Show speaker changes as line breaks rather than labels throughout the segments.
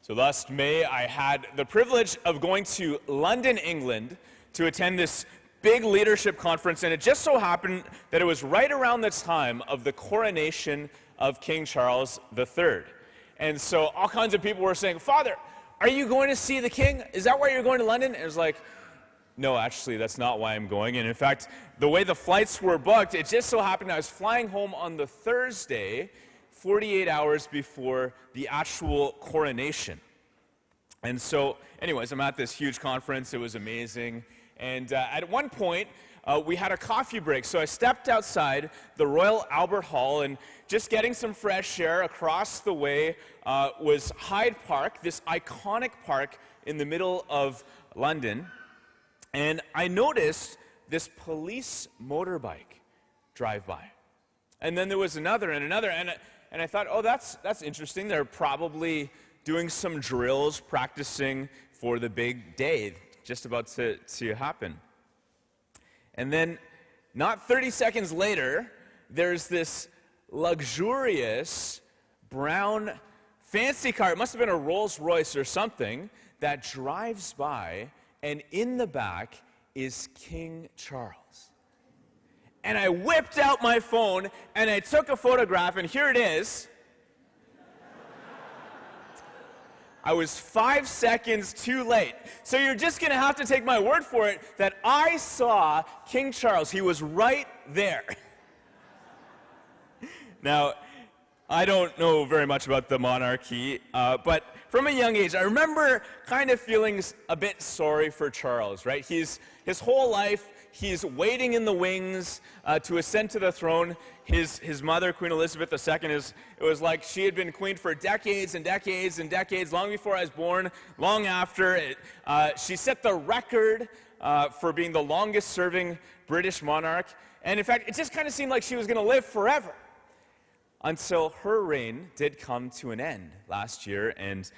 So last May, I had the privilege of going to London, England, to attend this big leadership conference, and it just so happened that it was right around the time of the coronation of King Charles III. And so all kinds of people were saying, "Father, are you going to see the king? Is that why you're going to London?" And it was like, no, actually, that's not why I'm going. And in fact, the way the flights were booked, it just so happened I was flying home on the Thursday, 48 hours before the actual coronation. And so, anyways, I'm at this huge conference. It was amazing. And at one point, we had a coffee break. So I stepped outside the Royal Albert Hall, and just getting some fresh air. Across the way was Hyde Park, this iconic park in the middle of London. And I noticed this police motorbike drive by. And then there was another and another. And I thought, oh, that's interesting. They're probably doing some drills, practicing for the big day just about to happen. And then, not 30 seconds later, there's this luxurious brown fancy car. It must have been a Rolls Royce or something that drives by, and in the back is King Charles. And I whipped out my phone, and I took a photograph, and here it is. I was 5 seconds too late. So you're just going to have to take my word for it that I saw King Charles. He was right there. Now, I don't know very much about the monarchy, but from a young age, I remember kind of feeling a bit sorry for Charles, right? His whole life, he's waiting in the wings to ascend to the throne. His mother, Queen Elizabeth II, it was like she had been queen for decades and decades and decades, long before I was born, long after. She set the record for being the longest-serving British monarch. And in fact, it just kind of seemed like she was going to live forever, until her reign did come to an end last year, and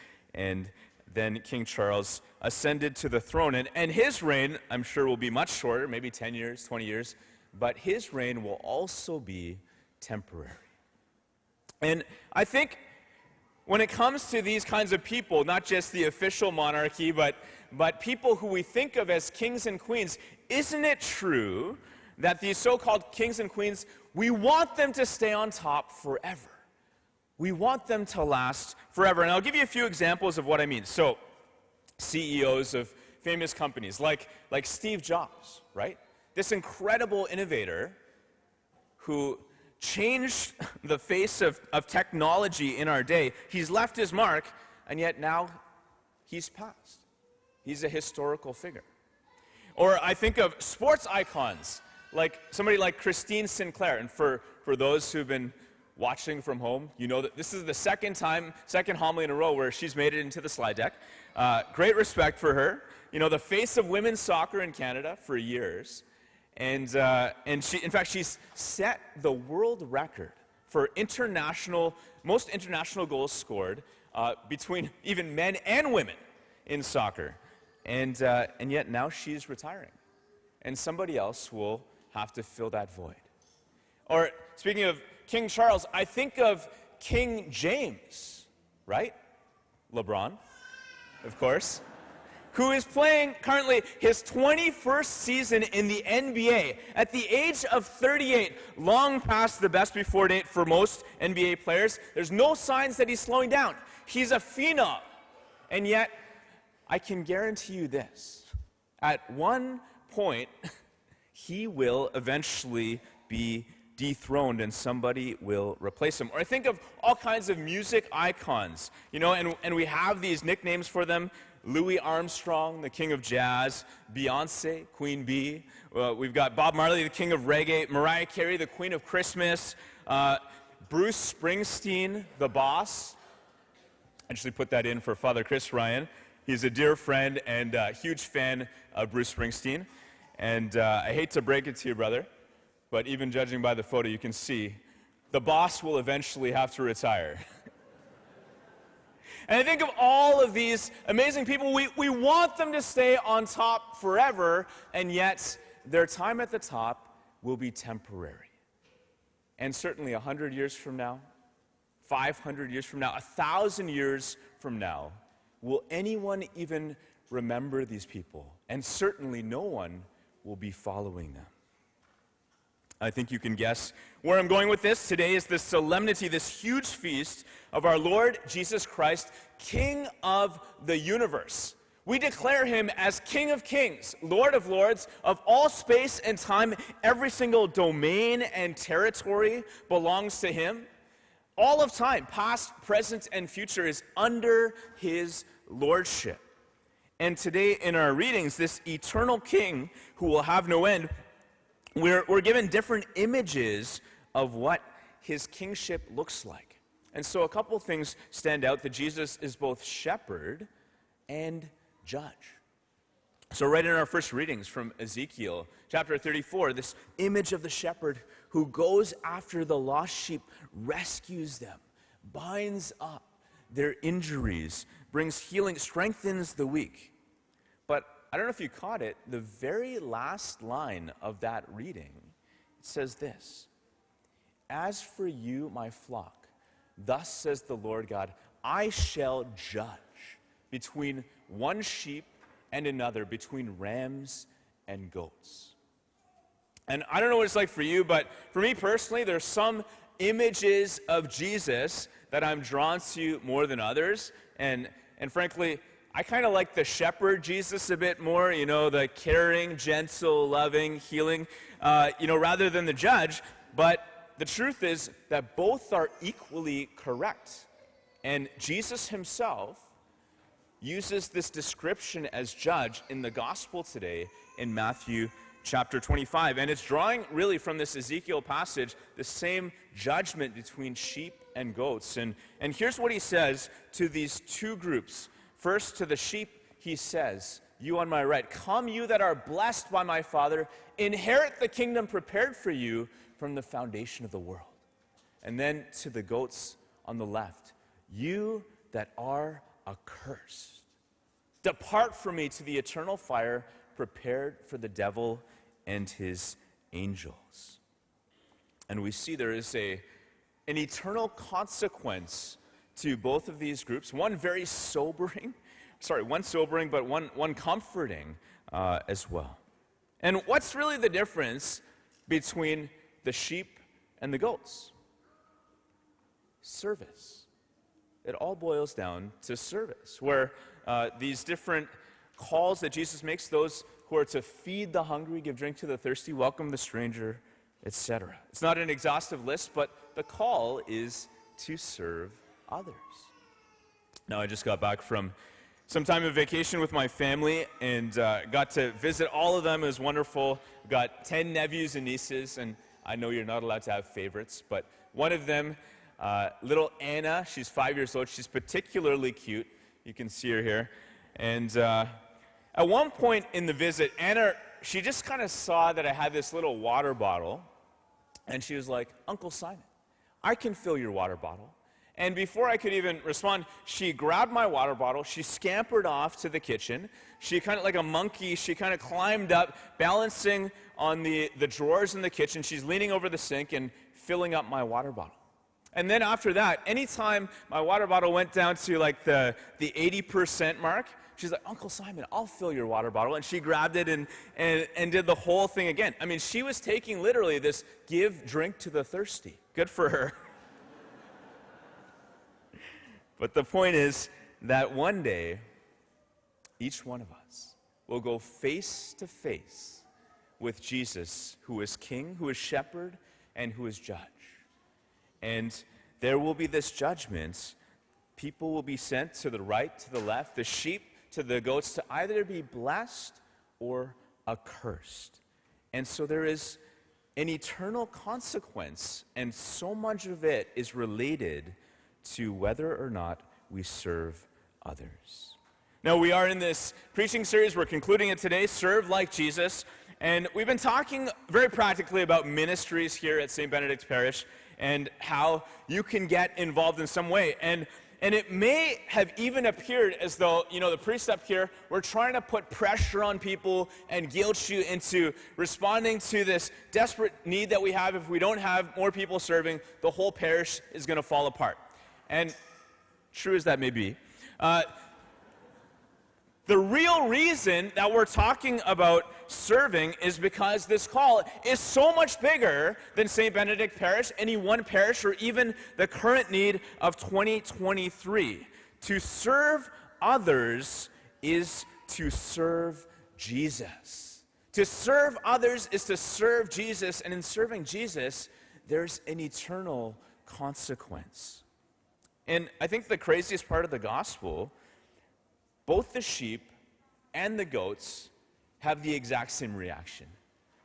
then King Charles ascended to the throne. And his reign, I'm sure, will be much shorter, maybe 10 years, 20 years, but his reign will also be temporary. And I think when it comes to these kinds of people, not just the official monarchy, but people who we think of as kings and queens, isn't it true that these so-called kings and queens, we want them to stay on top forever? We want them to last forever. And I'll give you a few examples of what I mean. So, CEOs of famous companies like Steve Jobs, right? This incredible innovator who changed the face of technology in our day. He's left his mark, and yet now he's passed. He's a historical figure. Or I think of sports icons, like somebody like Christine Sinclair. And for those who've been watching from home, you know that this is the second homily in a row where she's made it into the slide deck. Great respect for her. You know, the face of women's soccer in Canada for years. And she, in fact, she's set the world record for most international goals scored between even men and women in soccer. And yet now she's retiring. And somebody else will have to fill that void. Or speaking of King Charles, I think of King James, right? LeBron, of course, who is playing currently his 21st season in the NBA at the age of 38, long past the best before date for most NBA players. There's no signs that he's slowing down. He's a phenom. And yet, I can guarantee you this. At one point, he will eventually be dethroned and somebody will replace him. Or I think of all kinds of music icons, you know, and we have these nicknames for them. Louis Armstrong, the king of jazz. Beyonce, Queen Bee. We've got Bob Marley, the king of reggae. Mariah Carey, the queen of Christmas. Bruce Springsteen, the boss. I actually put that in for Father Chris Ryan. He's a dear friend and a huge fan of Bruce Springsteen. And I hate to break it to you, brother, but even judging by the photo, you can see the boss will eventually have to retire. And I think of all of these amazing people, we want them to stay on top forever, and yet their time at the top will be temporary. And certainly 100 years from now, 500 years from now, 1,000 years from now, will anyone even remember these people? And certainly no one will be following them. I think you can guess where I'm going with this. Today is the solemnity, this huge feast of our Lord Jesus Christ, King of the universe. We declare him as King of kings, Lord of lords, of all space and time. Every single domain and territory belongs to him. All of time, past, present, and future, is under his lordship. And today in our readings, this eternal King who will have no end, we're given different images of what his kingship looks like. And so a couple things stand out, that Jesus is both shepherd and judge. So right in our first readings from Ezekiel chapter 34, this image of the shepherd who goes after the lost sheep, rescues them, binds up their injuries, brings healing, strengthens the weak. But I don't know if you caught it, the very last line of that reading, it says this: "As for you, my flock, thus says the Lord God, I shall judge between one sheep and another, between rams and goats." And I don't know what it's like for you, but for me personally, there's some images of Jesus that I'm drawn to more than others. And frankly, I kind of like the shepherd Jesus a bit more, the caring, gentle, loving, healing, rather than the judge. But the truth is that both are equally correct. And Jesus himself uses this description as judge in the gospel today in Matthew chapter 25. And it's drawing really from this Ezekiel passage, the same judgment between sheep and goats. And here's what he says to these two groups. First, to the sheep, he says, "You on my right, come you that are blessed by my Father, inherit the kingdom prepared for you from the foundation of the world." And then to the goats on the left, "You that are accursed, depart from me to the eternal fire prepared for the devil and his angels." And we see there is an eternal consequence to both of these groups. One sobering, but one comforting as well. And what's really the difference between the sheep and the goats? Service. It all boils down to service, where these different calls that Jesus makes, those who are to feed the hungry, give drink to the thirsty, welcome the stranger, etc. It's not an exhaustive list, but the call is to serve others. Now, I just got back from some time of vacation with my family and got to visit all of them. It was wonderful. Got 10 nephews and nieces, and I know you're not allowed to have favorites, but one of them, little Anna, she's 5 years old. She's particularly cute. You can see her here. And at one point in the visit, Anna, she just kind of saw that I had this little water bottle, and she was like, "Uncle Simon, I can fill your water bottle." And before I could even respond, she grabbed my water bottle, she scampered off to the kitchen, she kind of like a monkey, she kind of climbed up, balancing on the drawers in the kitchen, she's leaning over the sink and filling up my water bottle. And then after that, anytime my water bottle went down to like the 80% mark, she's like, "Uncle Simon, I'll fill your water bottle." And she grabbed it and did the whole thing again. I mean, she was taking literally this give drink to the thirsty. Good for her. But the point is that one day, each one of us will go face to face with Jesus, who is King, who is shepherd, and who is judge. And there will be this judgment. People will be sent to the right, to the left, the sheep to the goats, to either be blessed or accursed. And so there is an eternal consequence, and so much of it is related to whether or not we serve others. Now, we are in this preaching series. We're concluding it today, Serve Like Jesus. And we've been talking very practically about ministries here at St. Benedict's Parish and how you can get involved in some way. And it may have even appeared as though, the precept here, we're trying to put pressure on people and guilt you into responding to this desperate need that we have. If we don't have more people serving, the whole parish is going to fall apart. And true as that may be, The real reason that we're talking about serving is because this call is so much bigger than St. Benedict Parish, any one parish, or even the current need of 2023. To serve others is to serve Jesus. To serve others is to serve Jesus, and in serving Jesus, there's an eternal consequence. And I think the craziest part of the gospel, both the sheep and the goats have the exact same reaction.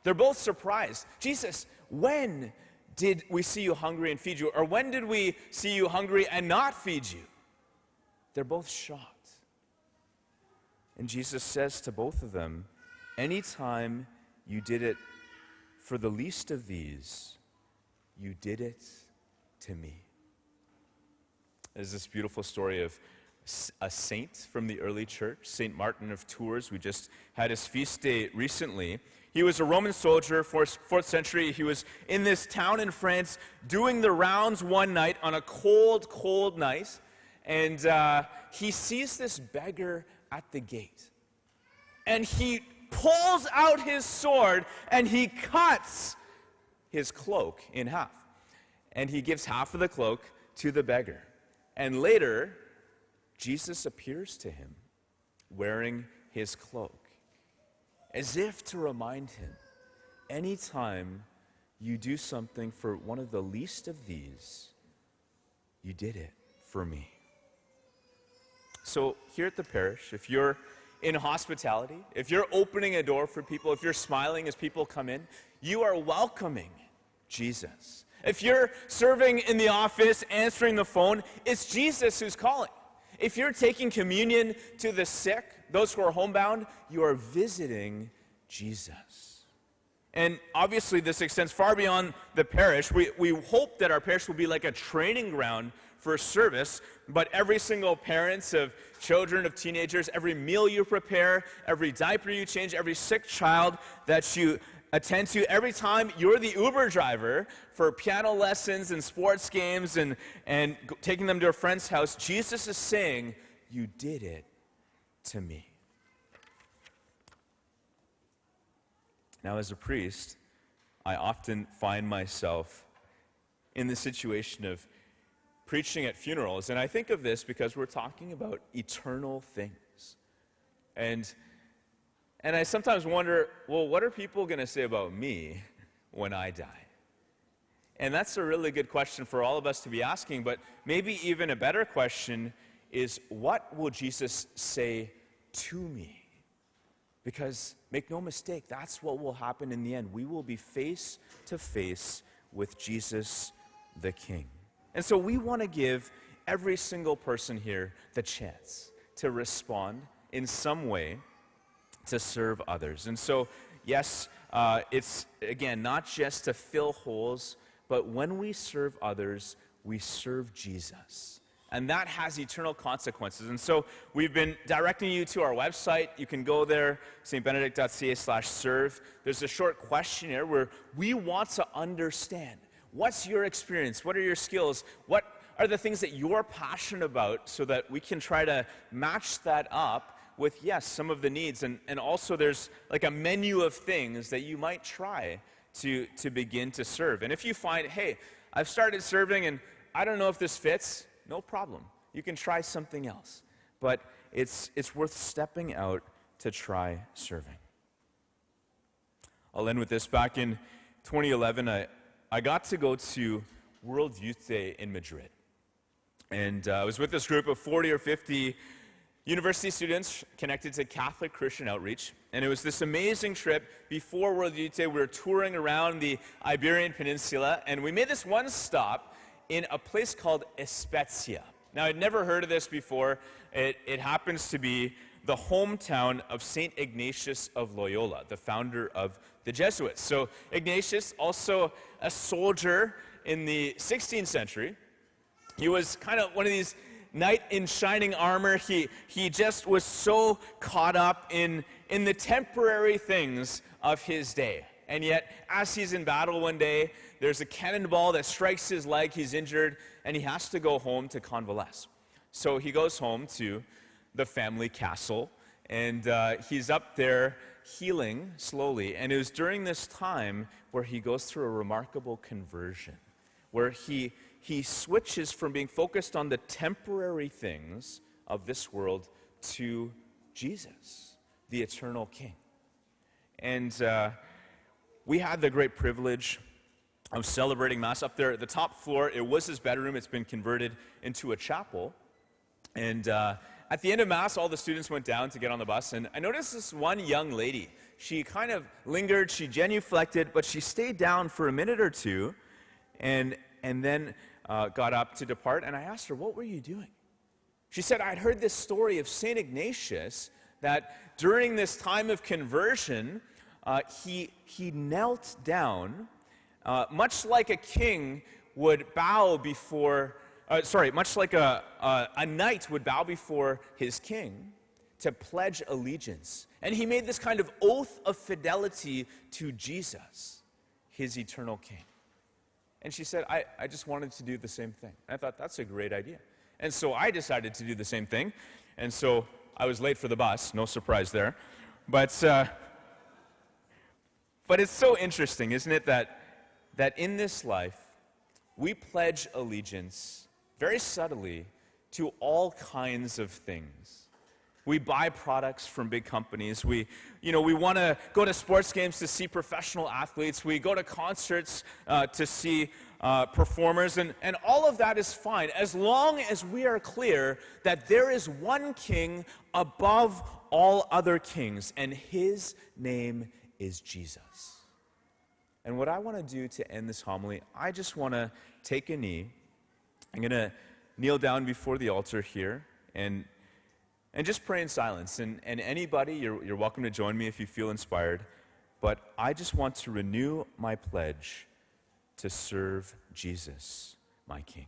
They're both surprised. Jesus, when did we see you hungry and feed you? Or when did we see you hungry and not feed you? They're both shocked. And Jesus says to both of them, anytime you did it for the least of these, you did it to me. There's this beautiful story of a saint from the early church, St. Martin of Tours. We just had his feast day recently. He was a Roman soldier, 4th century. He was in this town in France doing the rounds one night on a cold, cold night, and he sees this beggar at the gate. And he pulls out his sword and he cuts his cloak in half. And he gives half of the cloak to the beggar. And later, Jesus appears to him wearing his cloak, as if to remind him, anytime you do something for one of the least of these, you did it for me. So here at the parish, if you're in hospitality, if you're opening a door for people, if you're smiling as people come in, you are welcoming Jesus. If you're serving in the office, answering the phone, it's Jesus who's calling. If you're taking communion to the sick, those who are homebound, you are visiting Jesus. And obviously this extends far beyond the parish. We hope that our parish will be like a training ground for service, but every single parent of children, of teenagers, every meal you prepare, every diaper you change, every sick child that you attend to, every time you're the Uber driver for piano lessons and sports games and taking them to a friend's house, Jesus is saying, you did it to me. Now, as a priest, I often find myself in the situation of preaching at funerals, and I think of this because we're talking about eternal things. And I sometimes wonder, well, what are people going to say about me when I die? And that's a really good question for all of us to be asking, but maybe even a better question is, what will Jesus say to me? Because make no mistake, that's what will happen in the end. We will be face to face with Jesus the King. And so we want to give every single person here the chance to respond in some way to serve others. And so, yes, it's, again, not just to fill holes, but when we serve others, we serve Jesus. And that has eternal consequences. And so we've been directing you to our website. You can go there, stbenedict.ca/serve. There's a short questionnaire where we want to understand, what's your experience? What are your skills? What are the things that you're passionate about, so that we can try to match that up with, yes, some of the needs, and also there's like a menu of things that you might try to begin to serve. And if you find, hey, I've started serving and I don't know if this fits, no problem. You can try something else. But it's worth stepping out to try serving. I'll end with this. Back in 2011, I got to go to World Youth Day in Madrid. And I was with this group of 40 or 50 university students connected to Catholic Christian Outreach, and it was this amazing trip. Before World Youth Day, we were touring around the Iberian Peninsula, and we made this one stop in a place called Spezia. Now, I'd never heard of this before. It happens to be the hometown of St. Ignatius of Loyola, the founder of the Jesuits. So Ignatius, also a soldier in the 16th century, he was kind of one of these knight in shining armor. He just was so caught up in the temporary things of his day. And yet, as he's in battle one day, there's a cannonball that strikes his leg, he's injured, and he has to go home to convalesce. So he goes home to the family castle, And he's up there healing slowly. And it was during this time where he goes through a remarkable conversion, where he switches from being focused on the temporary things of this world to Jesus, the eternal King. And we had the great privilege of celebrating Mass up there at the top floor. It was his bedroom. It's been converted into a chapel. And at the end of Mass, all the students went down to get on the bus, and I noticed this one young lady. She kind of lingered, she genuflected, but she stayed down for a minute or two, and then got up to depart, and I asked her, "What were you doing?" She said, "I'd heard this story of St. Ignatius, that during this time of conversion, he knelt down, much like a king would bow before, much like a knight would bow before his king to pledge allegiance. And he made this kind of oath of fidelity to Jesus, his eternal King." And she said, I just wanted to do the same thing. I thought, that's a great idea. And so I decided to do the same thing. And so I was late for the bus, no surprise there. But it's so interesting, isn't it, that in this life, we pledge allegiance very subtly to all kinds of things. We buy products from big companies. We want to go to sports games to see professional athletes. We go to concerts to see performers. And all of that is fine as long as we are clear that there is one king above all other kings, and his name is Jesus. And what I want to do to end this homily, I just want to take a knee. I'm going to kneel down before the altar here and just pray in silence. And anybody, you're welcome to join me if you feel inspired. But I just want to renew my pledge to serve Jesus, my King.